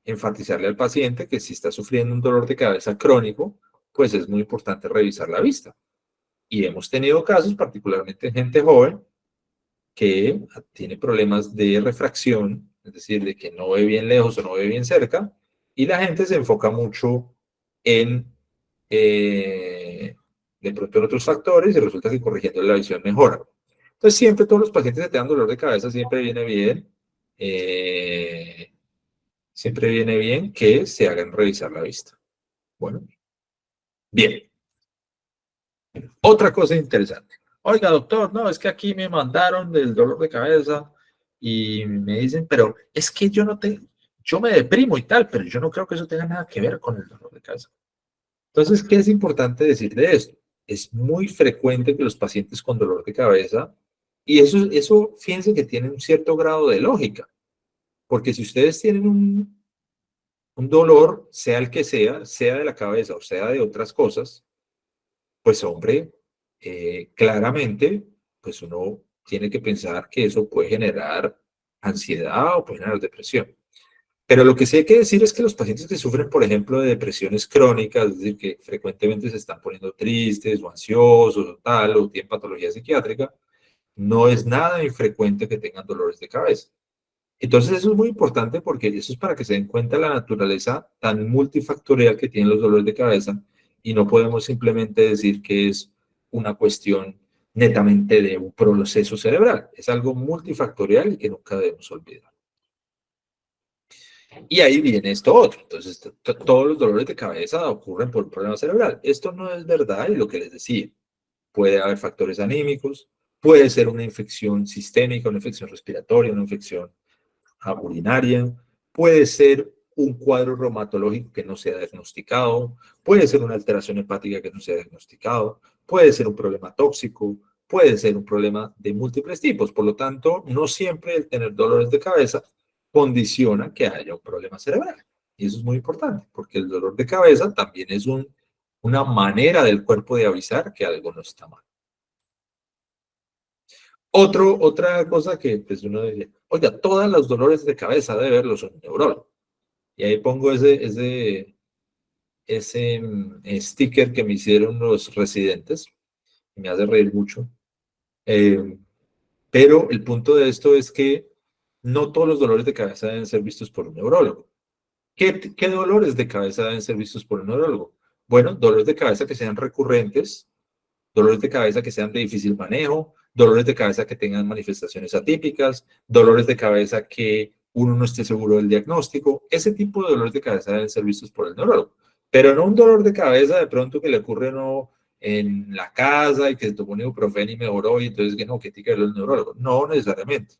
A: enfatizarle al paciente que si está sufriendo un dolor de cabeza crónico, pues es muy importante revisar la vista. Y hemos tenido casos, particularmente en gente joven, que tiene problemas de refracción, es decir, de que no ve bien lejos o no ve bien cerca, y la gente se enfoca mucho en eh, de pronto en otros factores y resulta que corrigiendo la visión mejora. Entonces, siempre todos los pacientes que tengan dolor de cabeza, eh, siempre viene bien que se hagan revisar la vista. Bueno, bien. Otra cosa interesante. Oiga, doctor, no, es que aquí me mandaron del dolor de cabeza y me dicen, pero es que yo no tengo, yo me deprimo y tal, pero yo no creo que eso tenga nada que ver con el dolor de cabeza. Entonces, ¿qué es importante decir de esto? Es muy frecuente que los pacientes con dolor de cabeza, y eso fíjense que tiene un cierto grado de lógica, porque si ustedes tienen un dolor, sea el que sea de la cabeza o sea de otras cosas, pues hombre, claramente, pues uno tiene que pensar que eso puede generar ansiedad o puede generar depresión. Pero lo que sí hay que decir es que los pacientes que sufren, por ejemplo, de depresiones crónicas, es decir, que frecuentemente se están poniendo tristes o ansiosos o tal, o tienen patología psiquiátrica, no es nada infrecuente que tengan dolores de cabeza. Entonces eso es muy importante porque eso es para que se den cuenta de la naturaleza tan multifactorial que tienen los dolores de cabeza y no podemos simplemente decir que es una cuestión netamente de un proceso cerebral. Es algo multifactorial y que nunca debemos olvidar. Y ahí viene esto otro. Entonces, todos los dolores de cabeza ocurren por un problema cerebral. Esto no es verdad y lo que les decía, puede haber factores anímicos, puede ser una infección sistémica, una infección respiratoria, una infección urinaria, puede ser un cuadro reumatológico que no sea diagnosticado, puede ser una alteración hepática que no sea diagnosticado, puede ser un problema tóxico, puede ser un problema de múltiples tipos. Por lo tanto, no siempre el tener dolores de cabeza condiciona que haya un problema cerebral. Y eso es muy importante, porque el dolor de cabeza también es una manera del cuerpo de avisar que algo no está mal. Otra cosa que pues uno diría, oiga, todos los dolores de cabeza debe verlos un neurólogo. Y ahí pongo sticker que me hicieron los residentes. Me hace reír mucho. Pero el punto de esto es que no todos los dolores de cabeza deben ser vistos por un neurólogo. ¿Qué dolores de cabeza deben ser vistos por un neurólogo? Bueno, dolores de cabeza que sean recurrentes, dolores de cabeza que sean de difícil manejo, dolores de cabeza que tengan manifestaciones atípicas, dolores de cabeza que uno no esté seguro del diagnóstico. Ese tipo de dolores de cabeza deben ser vistos por el neurólogo. Pero no un dolor de cabeza de pronto que le ocurre no en la casa y que se tomó un ibuprofeno y mejoró y entonces que no, que tiene que ver el neurólogo. No necesariamente.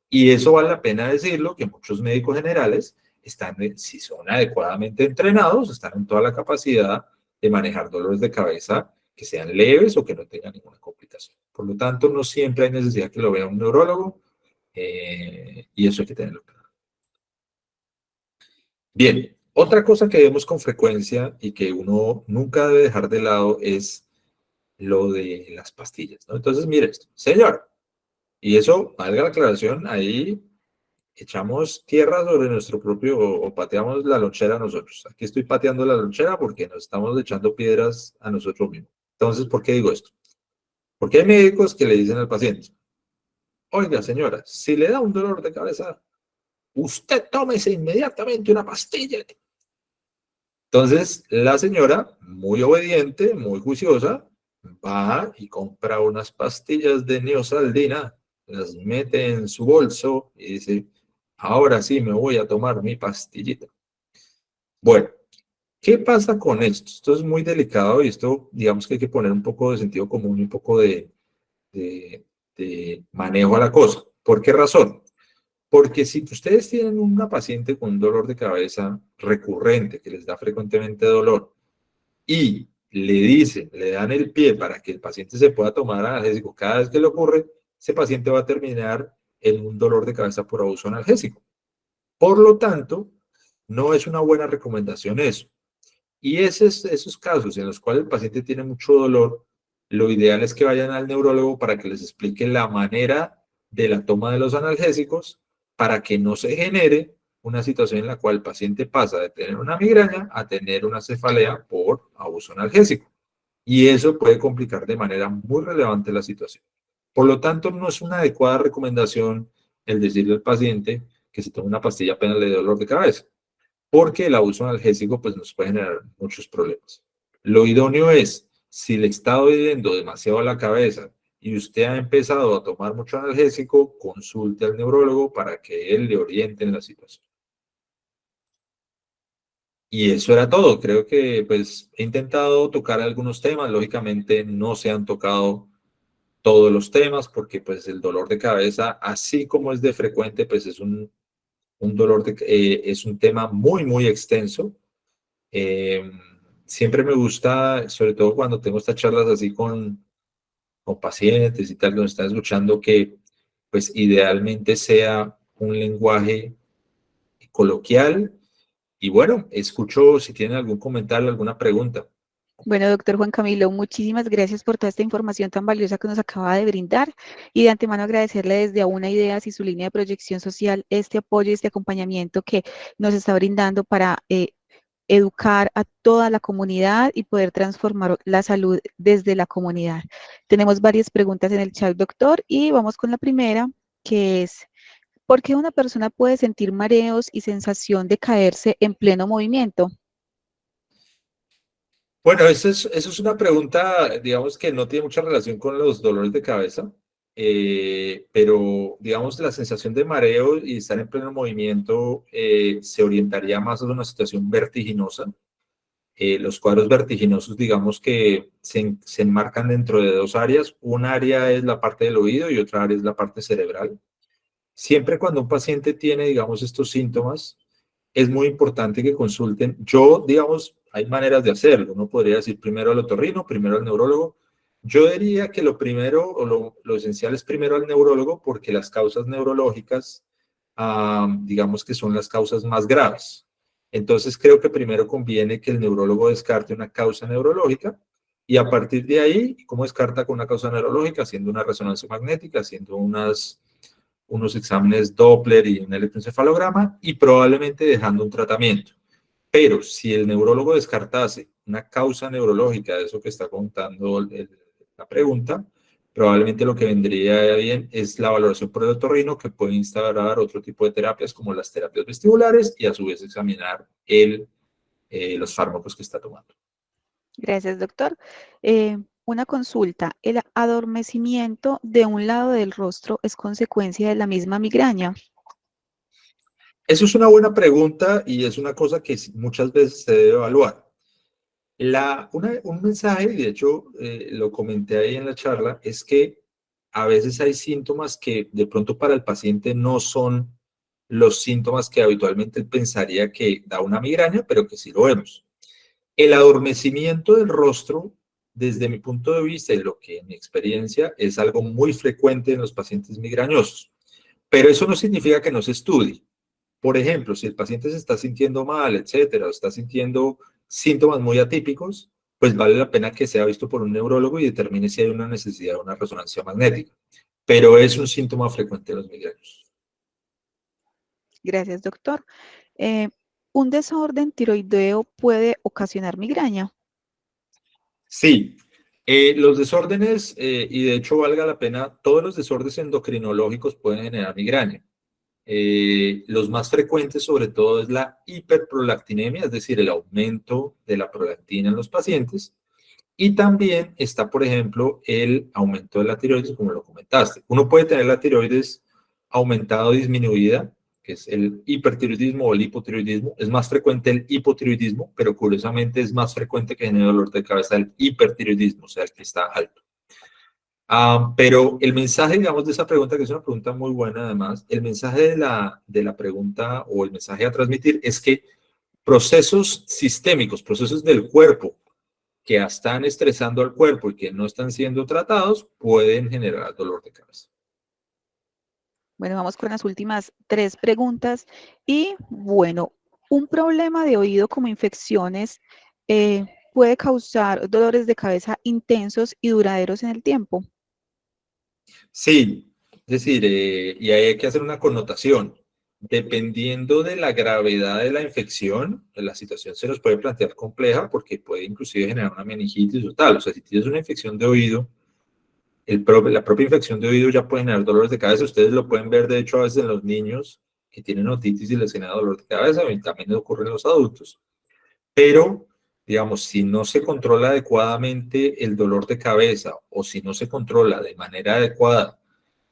A: Y eso vale la pena decirlo, que muchos médicos generales están, si son adecuadamente entrenados, están en toda la capacidad de manejar dolores de cabeza que sean leves o que no tengan ninguna complicación. Por lo tanto, no siempre hay necesidad que lo vea un neurólogo y eso hay que tenerlo claro. Bien, otra cosa que vemos con frecuencia y que uno nunca debe dejar de lado es lo de las pastillas, ¿no? Entonces, mire esto, señor, y eso, valga la aclaración, ahí echamos tierra sobre nuestro propio, o pateamos la lonchera nosotros. Aquí estoy pateando la lonchera porque nos estamos echando piedras a nosotros mismos. Entonces, ¿por qué digo esto? Porque hay médicos que le dicen al paciente, oiga señora, si le da un dolor de cabeza, usted tómese inmediatamente una pastilla. Entonces, la señora, muy obediente, muy juiciosa, va y compra unas pastillas de neosaldina, las mete en su bolso y dice, ahora sí me voy a tomar mi pastillita. Bueno, ¿qué pasa con esto? Esto es muy delicado y esto, digamos que hay que poner un poco de sentido común y un poco de, de manejo a la cosa. ¿Por qué razón? Porque si ustedes tienen una paciente con un dolor de cabeza recurrente, que les da frecuentemente dolor, y le dicen, le dan el pie para que el paciente se pueda tomar analgésico cada vez que le ocurre, ese paciente va a terminar en un dolor de cabeza por abuso analgésico. Por lo tanto, no es una buena recomendación eso. Y esos casos en los cuales el paciente tiene mucho dolor, lo ideal es que vayan al neurólogo para que les explique la manera de la toma de los analgésicos para que no se genere una situación en la cual el paciente pasa de tener una migraña a tener una cefalea por abuso analgésico. Y eso puede complicar de manera muy relevante la situación. Por lo tanto, no es una adecuada recomendación el decirle al paciente que se tome una pastilla apenas le dé dolor de cabeza, porque el abuso analgésico pues, nos puede generar muchos problemas. Lo idóneo es, si le está doliendo demasiado la cabeza y usted ha empezado a tomar mucho analgésico, consulte al neurólogo para que él le oriente en la situación. Y eso era todo. Creo que pues he intentado tocar algunos temas. Lógicamente no se han tocado todos los temas porque pues el dolor de cabeza, así como es de frecuente, pues es un dolor es un tema muy, muy extenso. Eh, Siempre me gusta, sobre todo cuando tengo estas charlas así con pacientes y tal, donde están escuchando que pues idealmente sea un lenguaje coloquial. Y bueno, escucho si tienen algún comentario, alguna pregunta.
B: Bueno, doctor Juan Camilo, muchísimas gracias por toda esta información tan valiosa que nos acaba de brindar y de antemano agradecerle desde Aúna Ideas y su línea de proyección social este apoyo y este acompañamiento que nos está brindando para educar a toda la comunidad y poder transformar la salud desde la comunidad. Tenemos varias preguntas en el chat, doctor, y vamos con la primera, que es, ¿por qué una persona puede sentir mareos y sensación de caerse en pleno movimiento?
A: Bueno, eso es una pregunta, digamos que no tiene mucha relación con los dolores de cabeza, pero digamos la sensación de mareo y estar en pleno movimiento se orientaría más a una situación vertiginosa. Los cuadros vertiginosos, digamos que se enmarcan dentro de dos áreas. Una área es la parte del oído y otra área es la parte cerebral. Siempre cuando un paciente tiene, digamos, estos síntomas, es muy importante que consulten. Yo, digamos, hay maneras de hacerlo. Uno podría decir primero al otorrino, primero al neurólogo. Yo diría que lo primero o lo esencial es primero al neurólogo porque las causas neurológicas, digamos que son las causas más graves. Entonces creo que primero conviene que el neurólogo descarte una causa neurológica y a partir de ahí, ¿cómo descarta con una causa neurológica? Haciendo una resonancia magnética, haciendo unos exámenes Doppler y un electroencefalograma y probablemente dejando un tratamiento. Pero si el neurólogo descartase una causa neurológica de eso que está contando la pregunta, probablemente lo que vendría bien es la valoración por el otorrino, que puede instaurar otro tipo de terapias como las terapias vestibulares y a su vez examinar los fármacos que está tomando.
B: Gracias, doctor. Una consulta. ¿El adormecimiento de un lado del rostro es consecuencia de la misma migraña?
A: Eso es una buena pregunta y es una cosa que muchas veces se debe evaluar. Un mensaje, y de hecho lo comenté ahí en la charla, es que a veces hay síntomas que de pronto para el paciente no son los síntomas que habitualmente él pensaría que da una migraña, pero que sí lo vemos. El adormecimiento del rostro, desde mi punto de vista y lo que en mi experiencia es algo muy frecuente en los pacientes migrañosos, pero eso no significa que no se estudie. Por ejemplo, si el paciente se está sintiendo mal, etcétera, o está sintiendo síntomas muy atípicos, pues vale la pena que sea visto por un neurólogo y determine si hay una necesidad de una resonancia magnética. Pero es un síntoma frecuente de los migraños.
B: Gracias, doctor. ¿Un desorden tiroideo puede ocasionar migraña?
A: Sí, los desórdenes, y de hecho valga la pena, todos los desórdenes endocrinológicos pueden generar migraña. Los más frecuentes sobre todo es la hiperprolactinemia, es decir, el aumento de la prolactina en los pacientes. Y también está, por ejemplo, el aumento de la tiroides, como lo comentaste. Uno puede tener la tiroides aumentada o disminuida, que es el hipertiroidismo o el hipotiroidismo. Es más frecuente el hipotiroidismo, pero curiosamente es más frecuente que genere dolor de cabeza el hipertiroidismo, o sea, el que está alto. Pero el mensaje, digamos, de esa pregunta, que es una pregunta muy buena además, el mensaje de la pregunta o el mensaje a transmitir es que procesos sistémicos, procesos del cuerpo, que están estresando al cuerpo y que no están siendo tratados, pueden generar dolor de cabeza.
B: Bueno, vamos con las últimas 3 preguntas. Y bueno, un problema de oído como infecciones puede causar dolores de cabeza intensos y duraderos en el tiempo.
A: Sí, es decir, y ahí hay que hacer una connotación. Dependiendo de la gravedad de la infección, la situación se nos puede plantear compleja porque puede inclusive generar una meningitis o tal. O sea, si tienes una infección de oído, la propia infección de oído ya puede generar dolores de cabeza. Ustedes lo pueden ver, de hecho, a veces en los niños que tienen otitis y les genera dolor de cabeza, y también ocurre en los adultos. Pero, digamos, si no se controla adecuadamente el dolor de cabeza o si no se controla de manera adecuada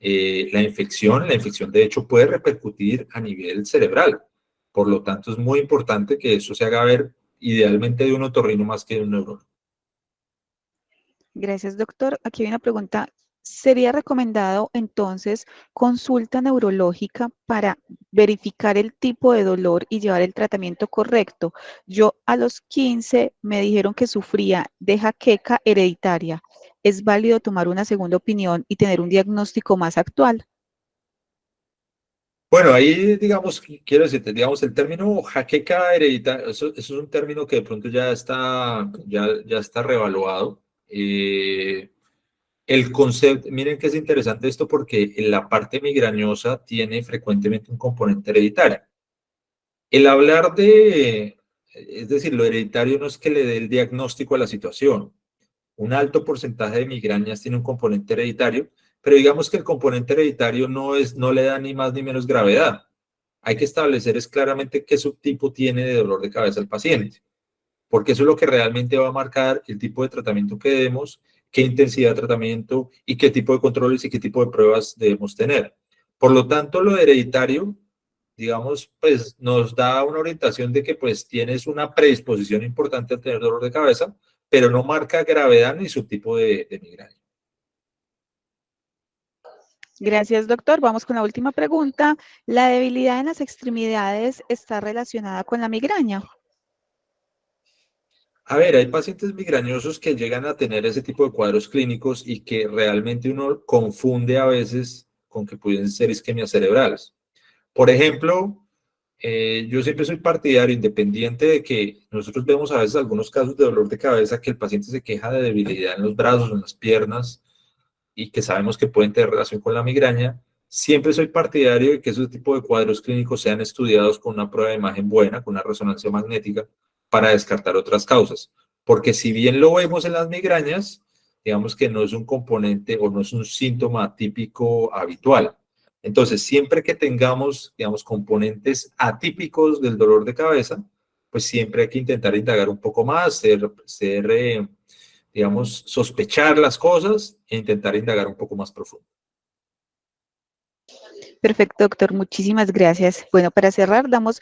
A: la infección de hecho puede repercutir a nivel cerebral. Por lo tanto, es muy importante que eso se haga ver idealmente de un otorrino más que de un neurólogo.
B: Gracias, doctor. Aquí hay una pregunta. ¿Sería recomendado entonces consulta neurológica para verificar el tipo de dolor y llevar el tratamiento correcto? Yo a los 15 me dijeron que sufría de jaqueca hereditaria. ¿Es válido tomar una segunda opinión y tener un diagnóstico más actual?
A: Bueno, ahí, digamos, quiero decirte, digamos, el término jaqueca hereditaria, eso es un término que de pronto ya está revaluado. El concepto, miren que es interesante esto porque en la parte migrañosa tiene frecuentemente un componente hereditario. El hablar es decir, lo hereditario no es que le dé el diagnóstico a la situación. Un alto porcentaje de migrañas tiene un componente hereditario, pero digamos que el componente hereditario no le da ni más ni menos gravedad. Hay que establecer es claramente qué subtipo tiene de dolor de cabeza el paciente, porque eso es lo que realmente va a marcar el tipo de tratamiento que demos, qué intensidad de tratamiento y qué tipo de controles y qué tipo de pruebas debemos tener. Por lo tanto, lo hereditario, digamos, pues nos da una orientación de que pues tienes una predisposición importante a tener dolor de cabeza, pero no marca gravedad ni subtipo de migraña.
B: Gracias, doctor. Vamos con la última pregunta. ¿La debilidad en las extremidades está relacionada con la migraña?
A: A ver, hay pacientes migrañosos que llegan a tener ese tipo de cuadros clínicos y que realmente uno confunde a veces con que pueden ser isquemias cerebrales. Por ejemplo, yo siempre soy partidario, independiente de que nosotros vemos a veces algunos casos de dolor de cabeza que el paciente se queja de debilidad en los brazos o en las piernas y que sabemos que pueden tener relación con la migraña. Siempre soy partidario de que ese tipo de cuadros clínicos sean estudiados con una prueba de imagen buena, con una resonancia magnética, para descartar otras causas. Porque si bien lo vemos en las migrañas, digamos que no es un componente o no es un síntoma típico habitual. Entonces, siempre que tengamos, digamos, componentes atípicos del dolor de cabeza, pues siempre hay que intentar indagar un poco más, digamos, sospechar las cosas e intentar indagar un poco más profundo.
B: Perfecto, doctor. Muchísimas gracias. Bueno, para cerrar, damos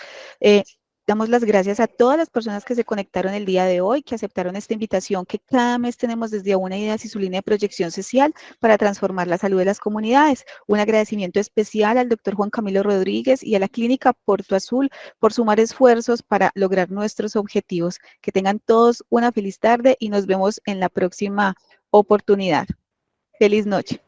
B: las gracias a todas las personas que se conectaron el día de hoy, que aceptaron esta invitación que cada mes tenemos desde Una Ideas y su línea de proyección social para transformar la salud de las comunidades. Un agradecimiento especial al doctor Juan Camilo Rodríguez y a la Clínica Porto Azul por sumar esfuerzos para lograr nuestros objetivos. Que tengan todos una feliz tarde y nos vemos en la próxima oportunidad. Feliz noche.